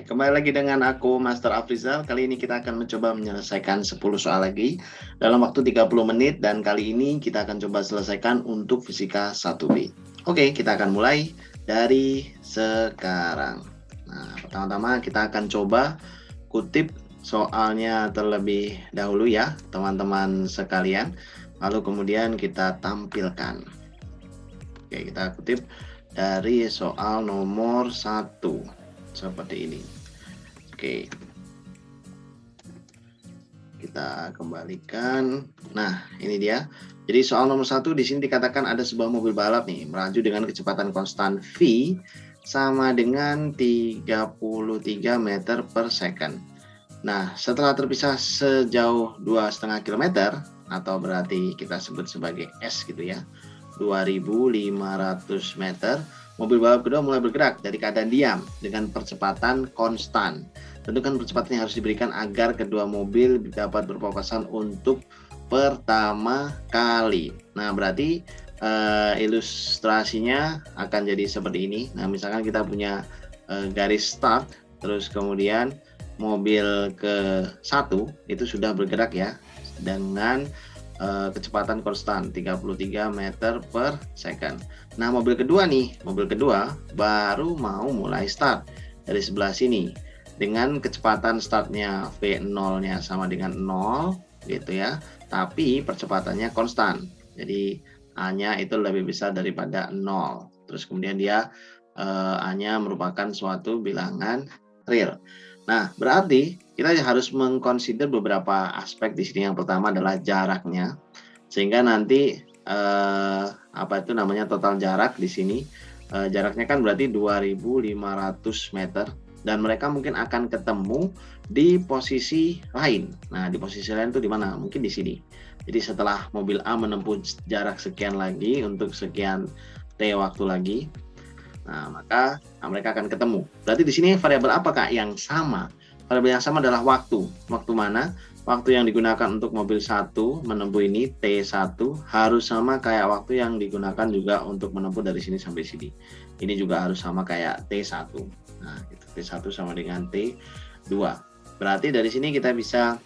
kembali lagi dengan aku Master Afrizal. Kali ini kita akan mencoba menyelesaikan 10 soal lagi dalam waktu 30 menit dan kali ini kita akan coba selesaikan untuk fisika 1B. Oke, kita akan mulai dari sekarang. Nah, pertama-tama kita akan coba kutip soalnya terlebih dahulu ya, teman-teman sekalian. Lalu kemudian kita tampilkan. Oke, kita kutip dari soal nomor 1. Seperti ini. Oke, kita kembalikan. Nah, ini dia. Jadi soal nomor 1 di sini dikatakan ada sebuah mobil balap nih melaju dengan kecepatan konstan V sama dengan 33 meter per second. Nah, setelah terpisah sejauh 2,5 km atau berarti kita sebut sebagai S gitu ya, 2.500 meter, mobil balap kedua mulai bergerak dari keadaan diam dengan percepatan konstan. Tentu kan percepatannya harus diberikan agar kedua mobil dapat berpapasan untuk pertama kali. Nah, berarti ilustrasinya akan jadi seperti ini. Nah, misalkan kita punya garis start, terus kemudian mobil ke-1 itu sudah bergerak ya dengan kecepatan konstan 33 meter per second. Nah, mobil kedua baru mau mulai start dari sebelah sini dengan kecepatan startnya V0-nya sama dengan 0 gitu ya, tapi percepatannya konstan. Jadi A-nya itu lebih besar daripada 0. Terus kemudian dia A-nya merupakan suatu bilangan real. Nah, berarti kita harus mengconsider beberapa aspek di sini. Yang pertama adalah jaraknya, sehingga nanti total jarak di sini jaraknya kan berarti 2.500 meter dan mereka mungkin akan ketemu di posisi lain. Nah, di posisi lain itu di mana? Mungkin di sini. Jadi setelah mobil A menempuh jarak sekian lagi untuk sekian T waktu lagi, nah, maka mereka akan ketemu. Berarti di sini variabel apa Kak yang sama? Variabel yang sama adalah waktu. Waktu mana? Waktu yang digunakan untuk mobil 1 menempuh ini T1 harus sama kayak waktu yang digunakan juga untuk menempuh dari sini sampai sini. Ini juga harus sama kayak T1. Nah, gitu. T1 sama dengan T2. Berarti dari sini kita bisa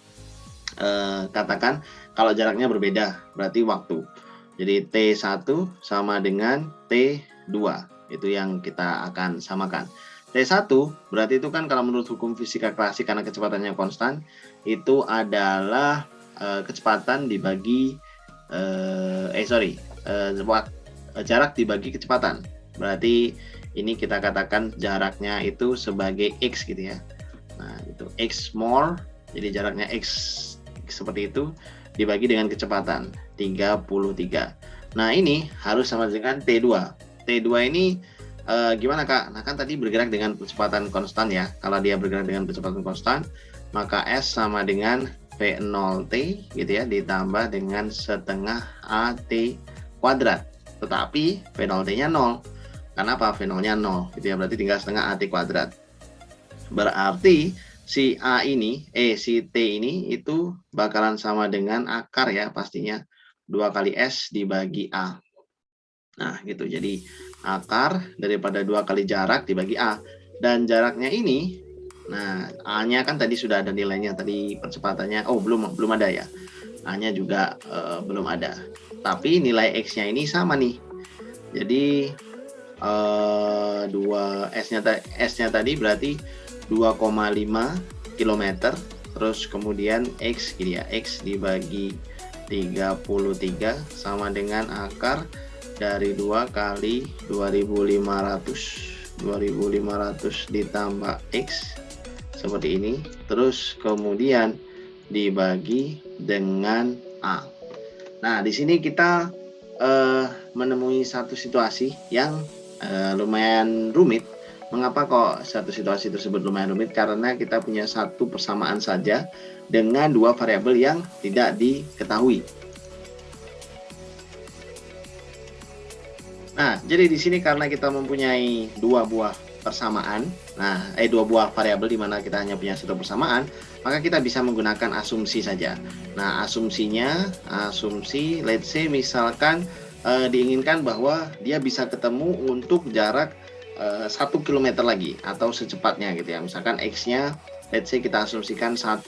katakan kalau jaraknya berbeda, berarti waktu. Jadi T1 sama dengan T2. Itu yang kita akan samakan. T1 berarti itu kan kalau menurut hukum fisika klasik karena kecepatannya konstan itu adalah kecepatan dibagi jarak dibagi kecepatan. Berarti ini kita katakan jaraknya itu sebagai X gitu ya. Nah, itu X more, jadi jaraknya X seperti itu dibagi dengan kecepatan 33. Nah, ini harus sama dengan T2. T2 ini gimana Kak? Nah, kan tadi bergerak dengan kecepatan konstan ya. Kalau dia bergerak dengan kecepatan konstan, maka S sama dengan V0T gitu ya, ditambah dengan setengah AT kuadrat. Tetapi V0T-nya 0. Kenapa V0-nya 0? Gitu ya, berarti tinggal setengah AT kuadrat. Berarti si T ini itu bakalan sama dengan akar ya pastinya 2 kali S dibagi A. Nah, gitu. Jadi akar daripada 2 kali jarak dibagi A. Dan jaraknya ini, nah A-nya kan tadi sudah ada nilainya, tadi percepatannya, belum ada ya. A-nya juga belum ada. Tapi nilai X-nya ini sama nih. Jadi S-nya tadi berarti 2,5 km. Terus kemudian X gitu ya, X dibagi 33 sama dengan akar dari 2 kali 2.500 ditambah X seperti ini, terus kemudian dibagi dengan A. Nah, di sini kita menemui satu situasi yang lumayan rumit. Mengapa kok satu situasi tersebut lumayan rumit? Karena kita punya satu persamaan saja dengan 2 variabel yang tidak diketahui. Nah, jadi di sini karena kita mempunyai 2 buah persamaan, 2 buah variabel di mana kita hanya punya satu persamaan, maka kita bisa menggunakan asumsi saja. Nah, asumsi let's say misalkan diinginkan bahwa dia bisa ketemu untuk jarak 1 kilometer lagi atau secepatnya gitu ya. Misalkan X-nya let's say kita asumsikan 1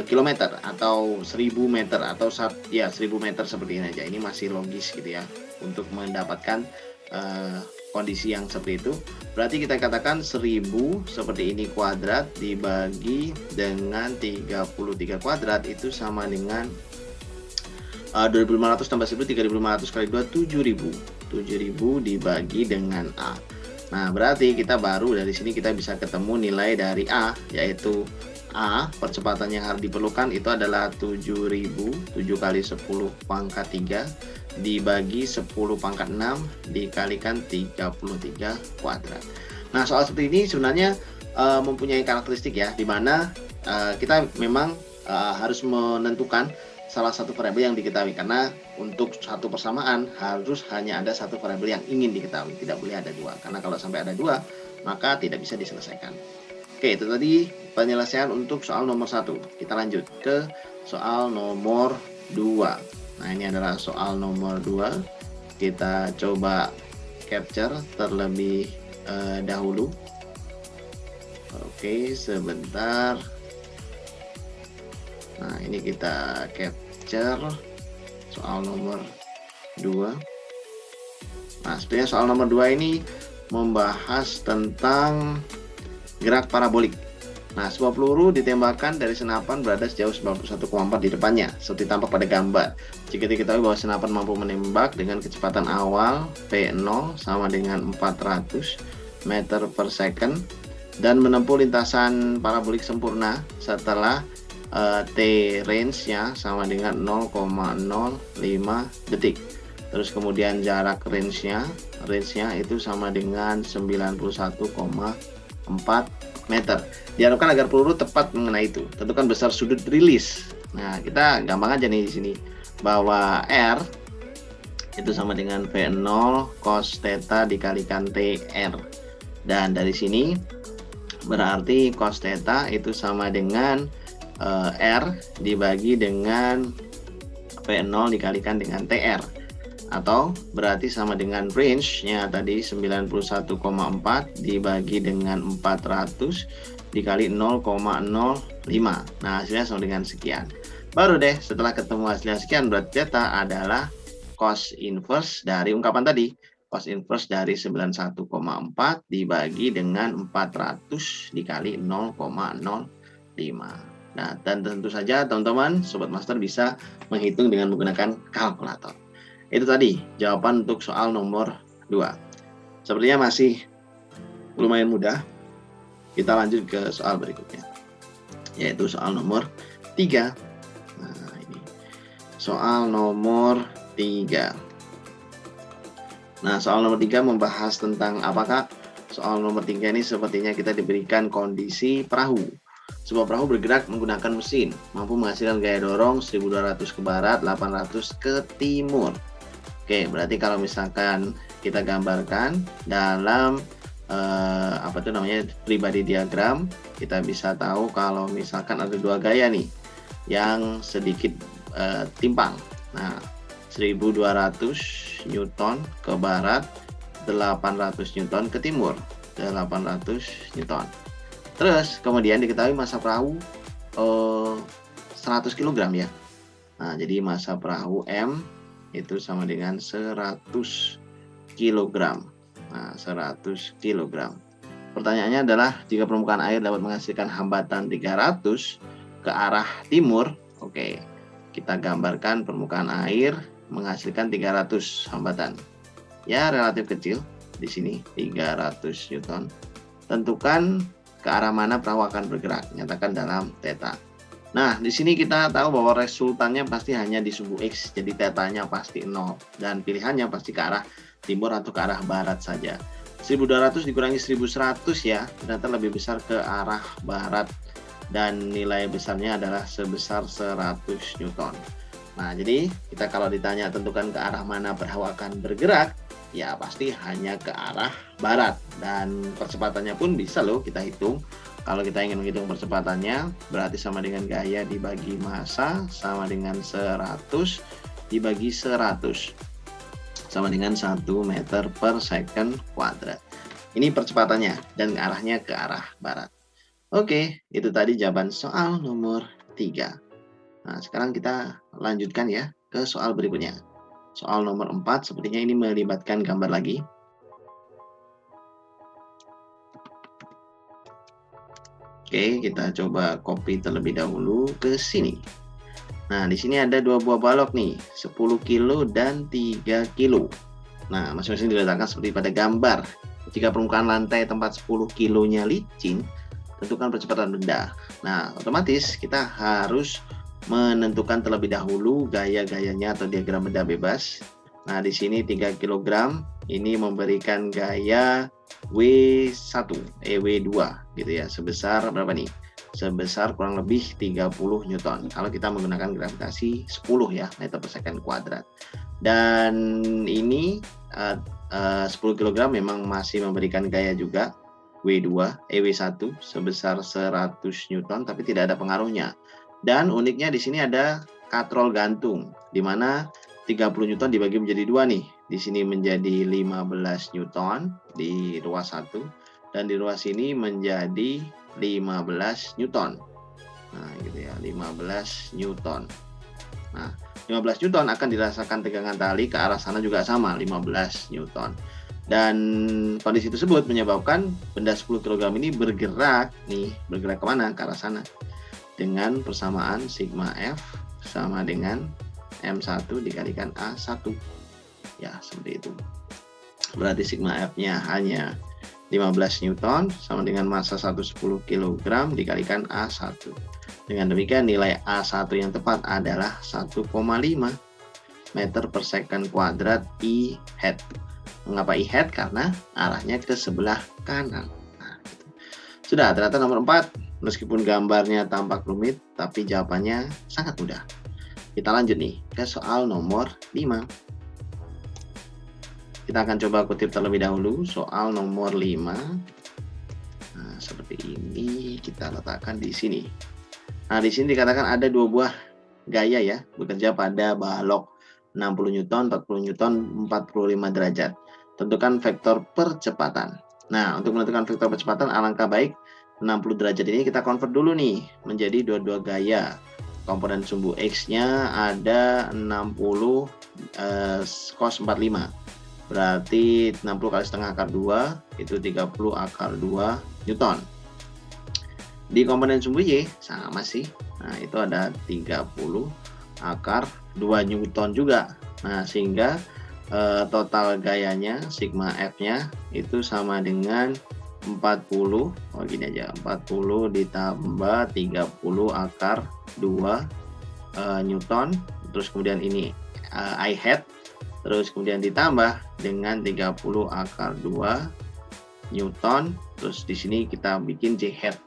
kilometer atau 1000 meter atau 1000 meter seperti ini aja. Ini masih logis gitu ya untuk mendapatkan kondisi yang seperti itu. Berarti kita katakan 1000 seperti ini kuadrat dibagi dengan 33 kuadrat itu sama dengan 2500 tambah 1000, 3500 kali 2, 7000. 7000 dibagi dengan A. Nah, berarti kita baru dari sini kita bisa ketemu nilai dari A, yaitu A, percepatan yang harus diperlukan itu adalah 7000, 7 kali 10 pangkat 3, dibagi 10 pangkat 6, dikalikan 33 kuadrat. Nah, soal seperti ini sebenarnya mempunyai karakteristik ya, di mana kita memang harus menentukan salah satu variabel yang diketahui, karena untuk satu persamaan harus hanya ada satu variabel yang ingin diketahui, tidak boleh ada dua, karena kalau sampai ada dua maka tidak bisa diselesaikan. Oke, itu tadi penyelesaian untuk soal nomor 1. Kita lanjut ke soal nomor 2. Nah, ini adalah soal nomor 2. Kita coba capture terlebih dahulu. Oke, sebentar. Nah, ini kita capture soal nomor 2. Nah, sebenarnya soal nomor 2 ini membahas tentang gerak parabolik. Nah, sebuah peluru ditembakkan dari senapan berada sejauh 91,4 di depannya, seperti tampak pada gambar. Jika diketahui bahwa senapan mampu menembak dengan kecepatan awal V0 sama dengan 400 meter per second dan menempuh lintasan parabolik sempurna setelah T range-nya sama dengan 0,05 detik. Terus kemudian jarak range-nya itu sama dengan 91,4 meter. Diharapkan agar peluru tepat mengenai itu. Tentukan besar sudut rilis. Nah, kita gampang aja nih di sini bahwa R itu sama dengan V0 cos theta dikalikan TR. Dan dari sini berarti cos theta itu sama dengan R dibagi dengan V0 dikalikan dengan TR, atau berarti sama dengan range-nya tadi 91,4 dibagi dengan 400 dikali 0,05. Nah, hasilnya sama dengan sekian. Baru deh setelah ketemu hasilnya sekian, berarti theta adalah cos inverse dari ungkapan tadi. Cos inverse dari 91,4 dibagi dengan 400 dikali 0,05. Nah, dan tentu saja teman-teman Sobat Master bisa menghitung dengan menggunakan kalkulator. Itu tadi jawaban untuk soal nomor 2. Sepertinya masih lumayan mudah. Kita lanjut ke soal berikutnya, yaitu soal nomor 3. Nah, ini soal nomor 3. Nah, soal nomor 3 membahas tentang apakah? Soal nomor 3 ini sepertinya kita diberikan kondisi perahu. Sebuah perahu bergerak menggunakan mesin, mampu menghasilkan gaya dorong 1200 ke barat, 800 ke timur. Oke, berarti kalau misalkan kita gambarkan dalam pribadi diagram, kita bisa tahu kalau misalkan ada dua gaya nih yang sedikit timpang. Nah, 1200 Newton ke barat, 800 Newton ke timur, 800 Newton. Terus kemudian diketahui massa perahu 100 kg ya. Nah, jadi massa perahu M itu sama dengan 100 kg. Nah, 100 kg. Pertanyaannya adalah jika permukaan air dapat menghasilkan hambatan 300 ke arah timur. Oke, kita gambarkan permukaan air menghasilkan 300 hambatan. Ya, relatif kecil di sini 300 Newton. Tentukan ke arah mana perahu akan bergerak, nyatakan dalam theta. Nah, di sini kita tahu bahwa resultannya pasti hanya di sumbu X, jadi tetanya pasti 0 dan pilihannya pasti ke arah timur atau ke arah barat saja. 1200 dikurangi 1100 ya, ternyata lebih besar ke arah barat dan nilai besarnya adalah sebesar 100 Newton. Nah, jadi kita kalau ditanya tentukan ke arah mana perahu akan bergerak, ya pasti hanya ke arah barat, dan percepatannya pun bisa loh kita hitung. Kalau kita ingin menghitung percepatannya, berarti sama dengan gaya dibagi massa sama dengan 100 dibagi 100 sama dengan 1 meter per second kuadrat. Ini percepatannya dan arahnya ke arah barat. Oke, itu tadi jawaban soal nomor 3. Nah, sekarang kita lanjutkan ya ke soal berikutnya. Soal nomor 4 sepertinya ini melibatkan gambar lagi. Oke, kita coba copy terlebih dahulu ke sini. Nah, di sini ada dua buah balok nih, 10 kilo dan 3 kilo. Nah, masing-masing diletakkan seperti pada gambar. Jika permukaan lantai tempat 10 kilonya licin, tentukan percepatan benda. Nah, otomatis kita harus menentukan terlebih dahulu gaya-gayanya atau diagram benda bebas. Nah, di sini 3 kg ini memberikan gaya W1, W2 gitu ya, sebesar berapa nih? Sebesar kurang lebih 30 Newton. Kalau kita menggunakan gravitasi 10 ya, meter per second kuadrat. Dan ini 10 kg memang masih memberikan gaya juga W2, W1 sebesar 100 Newton, tapi tidak ada pengaruhnya. Dan uniknya di sini ada katrol gantung, di mana 30 Newton dibagi menjadi dua nih. Di sini menjadi 15 Newton di ruas 1, dan di ruas ini menjadi 15 Newton. Nah, gitu ya, 15 Newton. Nah, 15 Newton akan dirasakan tegangan tali ke arah sana juga sama, 15 Newton. Dan kondisi tersebut menyebabkan benda 10 kg ini bergerak kemana? Ke arah sana. Dengan persamaan sigma F sama dengan M1 dikalikan A1. Ya, seperti itu. Berarti sigma F-nya hanya 15 Newton sama dengan massa 110 kg dikalikan A1. Dengan demikian nilai A1 yang tepat adalah 1,5 meter per second kuadrat I head. Mengapa I head? Karena arahnya ke sebelah kanan. Nah, gitu. Sudah, ternyata nomor 4. Meskipun gambarnya tampak rumit, tapi jawabannya sangat mudah. Kita lanjut nih ke soal nomor 5. Kita akan coba kutip terlebih dahulu soal nomor 5. Nah, seperti ini kita letakkan di sini. Nah, di sini dikatakan ada dua buah gaya ya, bekerja pada balok 60 Newton, 40 Newton, 45 derajat. Tentukan vektor percepatan. Nah, untuk menentukan vektor percepatan alangkah baik 60 derajat ini kita convert dulu nih menjadi dua-dua gaya. Komponen sumbu X-nya ada 60 cos 45. Berarti 60 kali setengah akar 2 itu 30 akar 2 Newton. Di komponen sumbu Y sama sih. Nah, itu ada 30 akar 2 Newton juga. Nah, sehingga total gayanya sigma F-nya itu sama dengan 40, gini aja, 40 ditambah 30 akar 2 Newton, terus kemudian ini I head, terus kemudian ditambah dengan 30 akar 2 Newton, terus di sini kita bikin J head.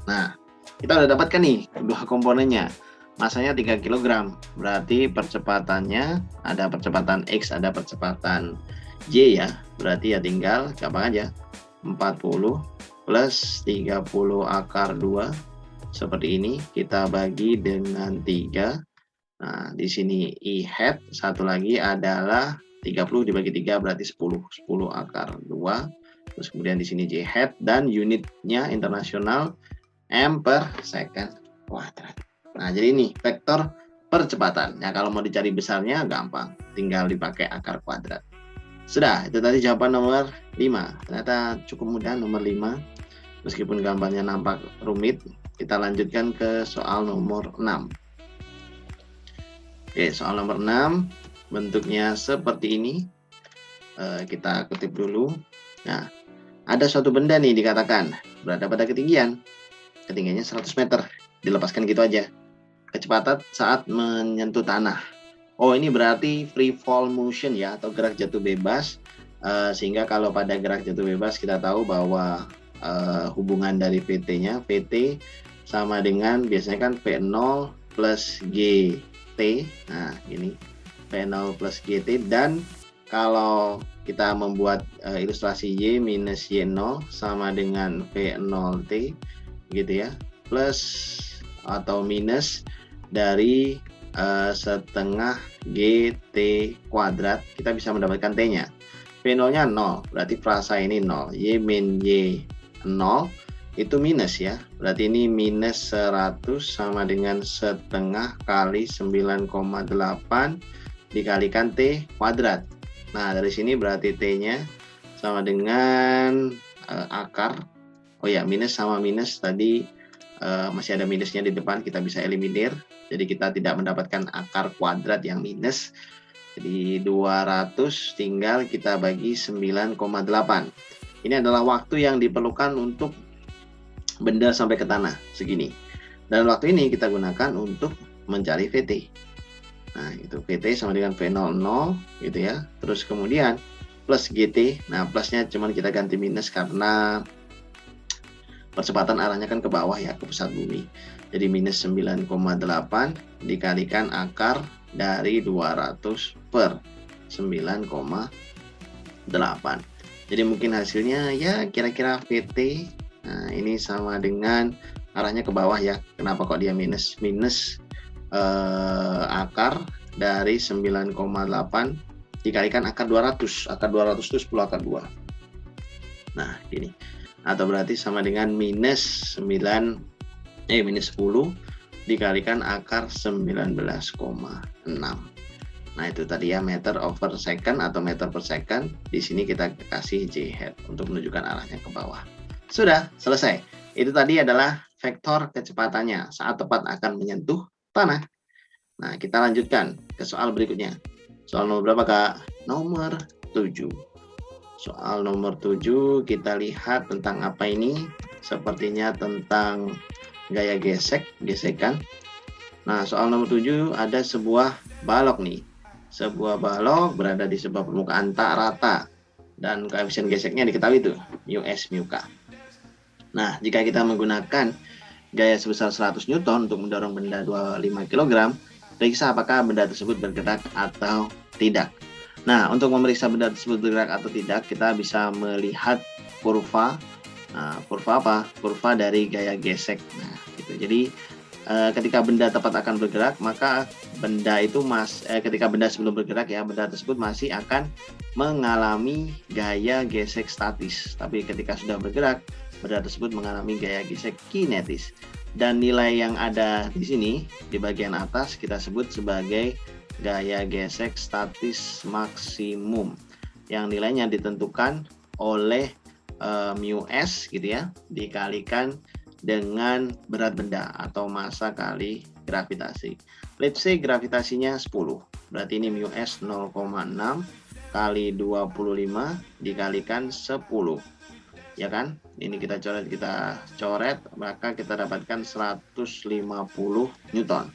Nah, kita udah dapatkan nih dua komponennya. Masanya 3 kg, berarti percepatannya ada percepatan X, ada percepatan Y ya. Berarti ya tinggal gampang aja, 40 plus 30 akar 2 seperti ini kita bagi dengan 3. Nah, di sini I head, satu lagi adalah 30 dibagi 3 berarti 10 akar 2. Terus kemudian di sini J head dan unitnya internasional M per second kuadrat. Nah, jadi ini vektor percepatan. Nah, kalau mau dicari besarnya gampang, tinggal dipakai akar kuadrat. Sudah, itu tadi jawaban nomor 5. Ternyata cukup mudah nomor 5. Meskipun gambarnya nampak rumit, kita lanjutkan ke soal nomor 6. Oke, soal nomor 6 bentuknya seperti ini. Kita kutip dulu. Nah, ada suatu benda nih dikatakan berada pada ketinggiannya 100 meter. Dilepaskan gitu aja. Kecepatan saat menyentuh tanah. Oh, ini berarti free fall motion ya, atau gerak jatuh bebas. Sehingga kalau pada gerak jatuh bebas kita tahu bahwa hubungan dari VT-nya, VT sama dengan biasanya kan V0 plus GT. Nah, ini V0 plus GT, dan kalau kita membuat ilustrasi Y minus Y0 sama dengan V0T gitu ya, plus atau minus dari setengah GT kuadrat, kita bisa mendapatkan T-nya. V0-nya 0, berarti frasa ini 0. Y min Y 0, itu minus ya. Berarti ini minus 100 sama dengan setengah kali 9,8 dikalikan T kuadrat. Nah, dari sini berarti T-nya sama dengan akar. Oh ya, minus sama minus tadi masih ada minusnya di depan, kita bisa eliminir. Jadi kita tidak mendapatkan akar kuadrat yang minus. Jadi 200 tinggal kita bagi 9,8. Ini adalah waktu yang diperlukan untuk benda sampai ke tanah segini. Dan waktu ini kita gunakan untuk mencari VT. Nah, itu VT sama dengan V00 gitu ya. Terus kemudian plus GT. Nah, plusnya cuman kita ganti minus karena percepatan arahnya kan ke bawah ya, ke pusat bumi. Jadi minus 9,8 dikalikan akar dari 200 per 9,8. Jadi mungkin hasilnya ya kira-kira VT. Nah, ini sama dengan arahnya ke bawah ya. Kenapa kok dia minus? Minus akar dari 9,8 dikalikan akar 200. Akar 200 itu 10 akar 2. Nah, gini. Atau berarti sama dengan minus 10 dikalikan akar 19,6. Nah, itu tadi ya, meter over second atau meter per second. Di sini kita kasih J hat untuk menunjukkan arahnya ke bawah. Sudah, selesai. Itu tadi adalah vektor kecepatannya saat tepat akan menyentuh tanah. Nah, kita lanjutkan ke soal berikutnya. Soal nomor berapa, Kak? Nomor 7. Soal nomor 7 kita lihat tentang apa ini? Sepertinya tentang gaya gesekan. Nah, soal nomor 7 ada sebuah balok nih. Sebuah balok berada di sebuah permukaan tak rata dan koefisien geseknya diketahui itu μs μk. Nah, jika kita menggunakan gaya sebesar 100 Newton untuk mendorong benda 25 kg, periksa apakah benda tersebut bergerak atau tidak. Nah, untuk memeriksa benda tersebut bergerak atau tidak, kita bisa melihat kurva. Nah, kurva apa? Kurva dari gaya gesek. Nah, gitu. Jadi, ketika benda tepat akan bergerak, maka benda itu ketika benda sebelum bergerak ya, benda tersebut masih akan mengalami gaya gesek statis. Tapi ketika sudah bergerak, benda tersebut mengalami gaya gesek kinetis. Dan nilai yang ada di sini di bagian atas kita sebut sebagai gaya gesek statis maksimum, yang nilainya ditentukan oleh μs gitu ya, dikalikan dengan berat benda atau massa kali gravitasi. Let's say gravitasinya 10, berarti ini μs 0,6 kali 25 dikalikan 10, ya kan? Ini kita coret, maka kita dapatkan 150 Newton.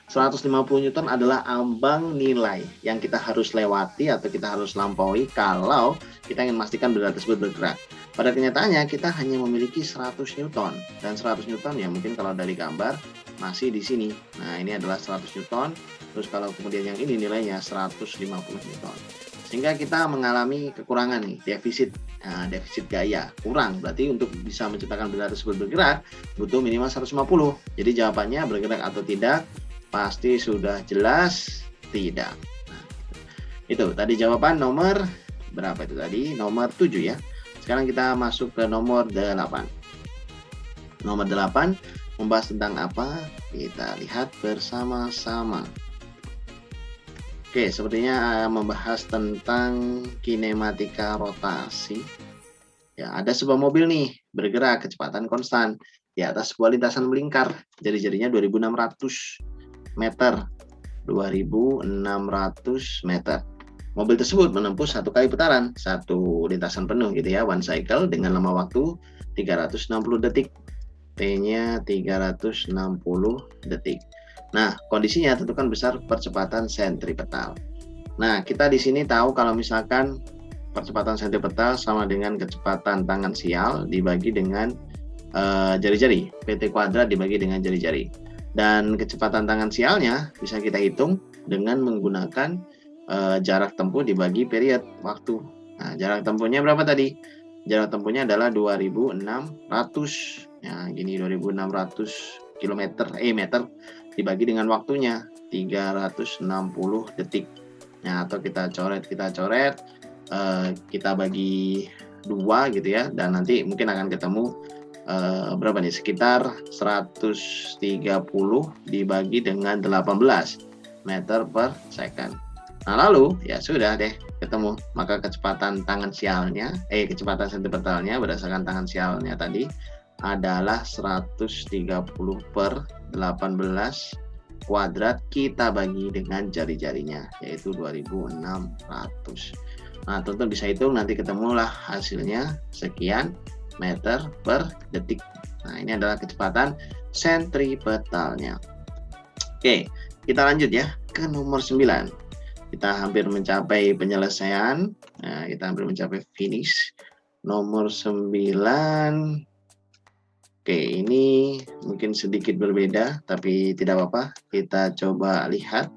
150 Newton adalah ambang nilai yang kita harus lewati atau kita harus lampaui kalau kita ingin memastikan benda tersebut bergerak. Pada kenyataannya kita hanya memiliki 100 Newton, dan 100 Newton ya mungkin kalau dari gambar masih di sini. Nah, ini adalah 100 Newton, terus kalau kemudian yang ini nilainya 150 Newton. Sehingga kita mengalami kekurangan nih, defisit gaya, kurang. Berarti untuk bisa menciptakan benda tersebut bergerak butuh minimal 150. Jadi jawabannya bergerak atau tidak pasti sudah jelas tidak. Nah, itu tadi jawaban nomor berapa itu tadi? Nomor 7 ya. Sekarang kita masuk ke nomor 8. Nomor 8 membahas tentang apa? Kita lihat bersama-sama. Oke, sepertinya membahas tentang kinematika rotasi. Ya, ada sebuah mobil nih bergerak kecepatan konstan di atas sebuah lintasan melingkar. Jari-jarinya 2600 meter. 2600 meter. Mobil tersebut menempuh satu kali putaran, satu lintasan penuh gitu ya, one cycle dengan lama waktu 360 detik. T-nya 360 detik. Nah, kondisinya tentukan besar percepatan sentripetal. Nah, kita di sini tahu kalau misalkan percepatan sentripetal sama dengan kecepatan tangan sial dibagi dengan jari-jari. PT kuadrat dibagi dengan jari-jari. Dan kecepatan tangan sialnya bisa kita hitung dengan menggunakan jarak tempuh dibagi periode waktu. Nah, jarak tempuhnya berapa tadi? Jarak tempuhnya adalah 2600. Ya, gini 2600 meter dibagi dengan waktunya 360 detik. Nah, atau kita coret. kita bagi 2 gitu ya, dan nanti mungkin akan ketemu berapa nih, sekitar 130 dibagi dengan 18 meter per second. Nah lalu ya sudah deh ketemu, maka kecepatan tangan sialnya kecepatan sentripetalnya berdasarkan tangan sialnya tadi adalah 130 per 18 kuadrat kita bagi dengan jari-jarinya, yaitu 2600. Nah tonton bisa hitung, nanti ketemulah hasilnya sekian meter per detik. Nah ini adalah kecepatan sentripetalnya. Oke, kita lanjut ya ke nomor 9. Kita hampir mencapai penyelesaian. Nah, kita hampir mencapai finish. Nomor 9. Oke, ini mungkin sedikit berbeda, tapi tidak apa-apa. Kita coba lihat.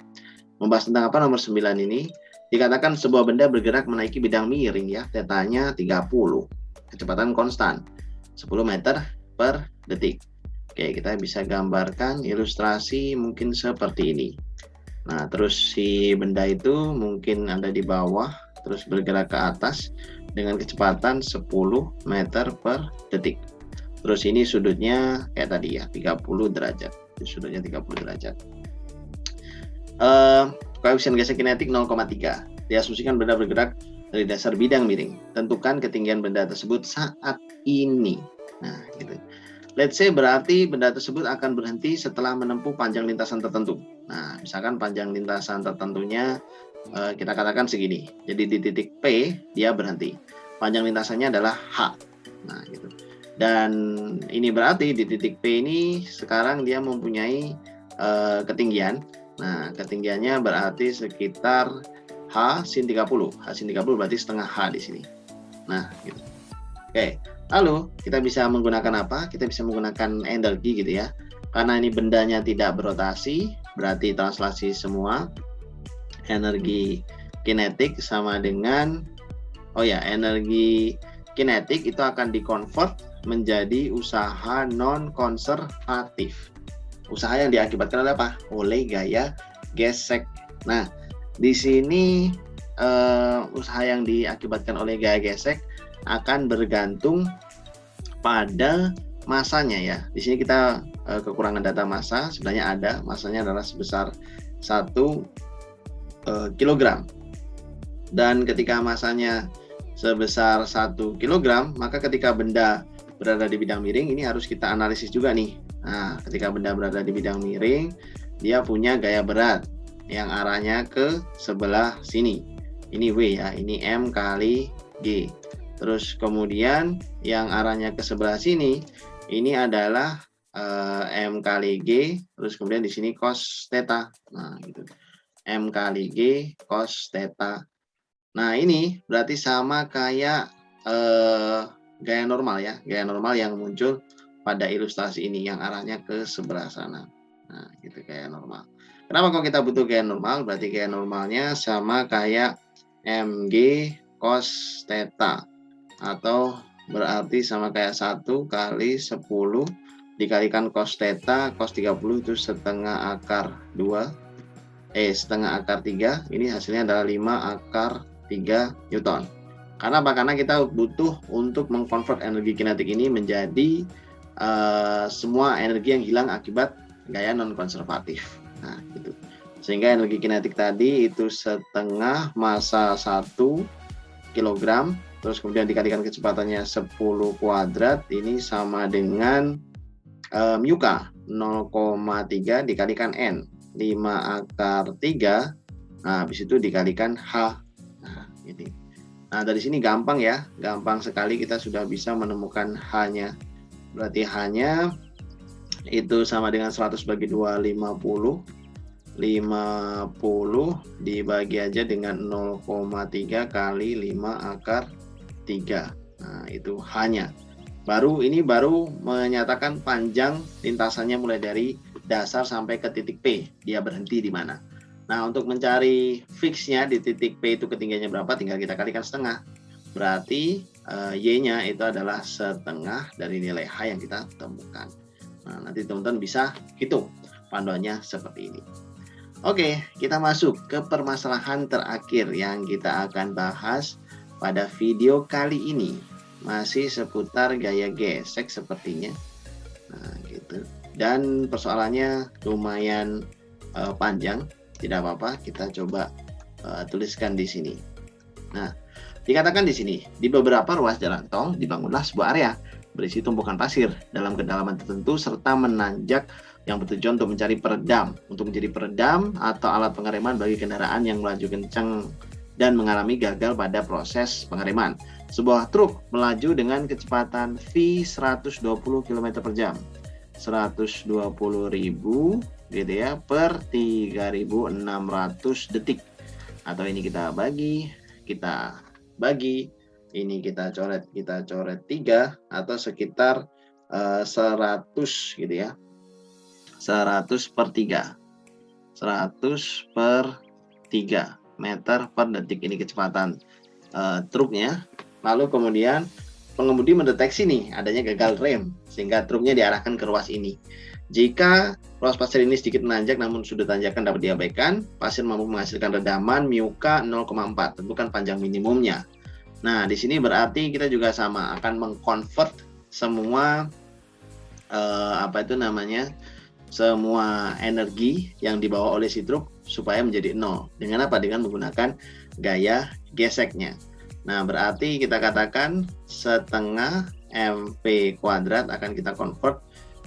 Membahas tentang apa nomor 9 ini? Dikatakan sebuah benda bergerak menaiki bidang miring ya, tetanya 30. Kecepatan konstan 10 meter per detik. Oke, kita bisa gambarkan ilustrasi mungkin seperti ini. Nah, terus si benda itu mungkin ada di bawah, terus bergerak ke atas dengan kecepatan 10 meter per detik. Terus ini sudutnya kayak tadi ya, 30 derajat. Sudutnya 30 derajat. Koefisien gesek kinetik 0,3. Diasumsikan benda bergerak dari dasar bidang miring. Tentukan ketinggian benda tersebut saat ini. Nah, gitu. Let's say berarti benda tersebut akan berhenti setelah menempuh panjang lintasan tertentu. Nah, misalkan panjang lintasan tertentunya kita katakan segini. Jadi di titik P dia berhenti. Panjang lintasannya adalah H. Nah, gitu. Dan ini berarti di titik P ini sekarang dia mempunyai ketinggian. Nah, ketinggiannya berarti sekitar H sin 30. H sin 30 berarti setengah H di sini. Nah, gitu. Oke. Lalu kita bisa menggunakan apa? Kita bisa menggunakan energi gitu ya. Karena ini bendanya tidak berotasi, berarti translasi semua. Energi kinetik sama dengan energi kinetik itu akan dikonvert menjadi usaha non konservatif. Usaha yang diakibatkan oleh apa? Oleh gaya gesek. Nah, di sini usaha yang diakibatkan oleh gaya gesek akan bergantung pada masanya ya. Di sini kita kekurangan data massa, sebenarnya ada, masanya adalah sebesar 1 kilogram. Dan ketika masanya sebesar 1 kilogram, maka ketika benda berada di bidang miring, ini harus kita analisis juga nih. Nah, ketika benda berada di bidang miring, dia punya gaya berat yang arahnya ke sebelah sini. Ini W ya, ini M kali G. Terus kemudian yang arahnya ke sebelah sini, ini adalah M kali G, terus kemudian di sini cos theta. Nah, gitu. M kali G cos theta. Nah, ini berarti sama kayak gaya normal ya, gaya normal yang muncul pada ilustrasi ini yang arahnya ke sebelah sana. Nah, gitu gaya normal. Kenapa kok kita butuh gaya normal? Berarti gaya normalnya sama kayak mg cos theta, atau berarti sama kayak 1 kali 10 dikalikan cos theta, cos 30 itu setengah akar 3, ini hasilnya adalah 5 akar 3 Newton. Karena apa? Karena kita butuh untuk mengkonvert energi kinetik ini menjadi semua energi yang hilang akibat gaya non konservatif. Nah, gitu. Sehingga energi kinetik tadi itu setengah massa 1 kilogram, terus kemudian dikalikan kecepatannya 10 kuadrat, ini sama dengan mu k 0,3 dikalikan n 5 akar 3. Nah, habis itu dikalikan h. Nah, ini. Nah, dari sini gampang ya, gampang sekali kita sudah bisa menemukan h-nya. Berarti h-nya itu sama dengan 100 bagi 2, 50 dibagi aja dengan 0,3 kali 5 akar 3. Nah, itu h-nya. Ini baru menyatakan panjang lintasannya mulai dari dasar sampai ke titik P. Dia berhenti di mana. Nah, untuk mencari fixnya di titik P itu ketinggiannya berapa, tinggal kita kalikan setengah. Berarti Y-nya itu adalah setengah dari nilai H yang kita temukan. Nah, nanti teman-teman bisa hitung panduannya seperti ini. Oke, kita masuk ke permasalahan terakhir yang kita akan bahas pada video kali ini. Masih seputar gaya gesek sepertinya. Nah, gitu. Dan persoalannya lumayan panjang, tidak apa-apa, kita coba tuliskan di sini. Nah, dikatakan di sini, di beberapa ruas jalan tol dibangunlah sebuah area berisi tumpukan pasir dalam kedalaman tertentu serta menanjak yang bertujuan untuk mencari peredam, untuk menjadi peredam atau alat pengereman bagi kendaraan yang melaju kencang dan mengalami gagal pada proses pengereman. Sebuah truk melaju dengan kecepatan V 120 km per jam, 120.000 gitu ya, per 3.600 detik. Atau ini kita bagi, ini kita coret 3 atau sekitar 100 gitu ya. 100 per 3. 100 per 3 meter per detik ini kecepatan truknya. Lalu kemudian pengemudi mendeteksi nih adanya gagal rem sehingga truknya diarahkan ke ruas ini. Jika ruas pasir ini sedikit menanjak namun sudut tanjakan dapat diabaikan, pasir mampu menghasilkan redaman MUK 0,4, tentukan panjang minimumnya. Nah, di sini berarti kita juga sama akan mengkonvert semua semua energi yang dibawa oleh si truk supaya menjadi 0. Dengan apa? Dengan menggunakan gaya geseknya. Nah, berarti kita katakan setengah MP kuadrat akan kita convert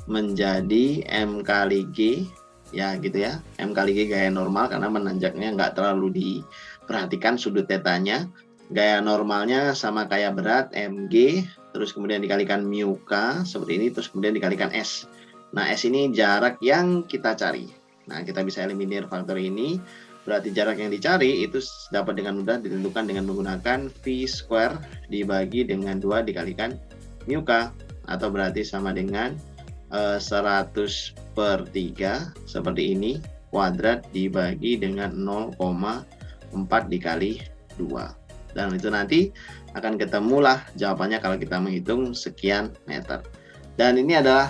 menjadi M kali G, ya gitu ya. M kali G gaya normal karena menanjaknya nggak terlalu diperhatikan sudut tetanya. Gaya normalnya sama kayak berat MG, terus kemudian dikalikan MUK seperti ini, terus kemudian dikalikan S. Nah, S ini jarak yang kita cari. Nah, kita bisa eliminir faktor ini. Berarti jarak yang dicari itu dapat dengan mudah ditentukan dengan menggunakan V square dibagi dengan 2 dikalikan MUK, atau berarti sama dengan 100 per 3 seperti ini, kuadrat dibagi dengan 0,4 dikali 2. Dan itu nanti akan ketemulah jawabannya kalau kita menghitung sekian meter. Dan ini adalah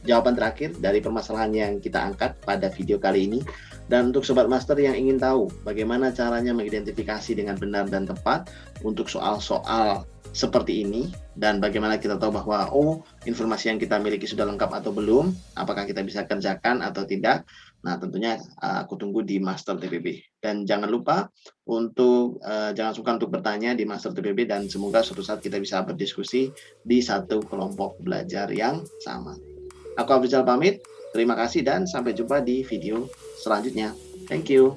jawaban terakhir dari permasalahan yang kita angkat pada video kali ini. Dan untuk Sobat Master yang ingin tahu bagaimana caranya mengidentifikasi dengan benar dan tepat untuk soal-soal seperti ini, dan bagaimana kita tahu bahwa informasi yang kita miliki sudah lengkap atau belum, apakah kita bisa kerjakan atau tidak. Nah, tentunya aku tunggu di Master TPB. Dan jangan lupa untuk jangan sungkan untuk bertanya di Master TPB, dan semoga suatu saat kita bisa berdiskusi di satu kelompok belajar yang sama. Aku Afrizal pamit, terima kasih dan sampai jumpa di video selanjutnya. Thank you.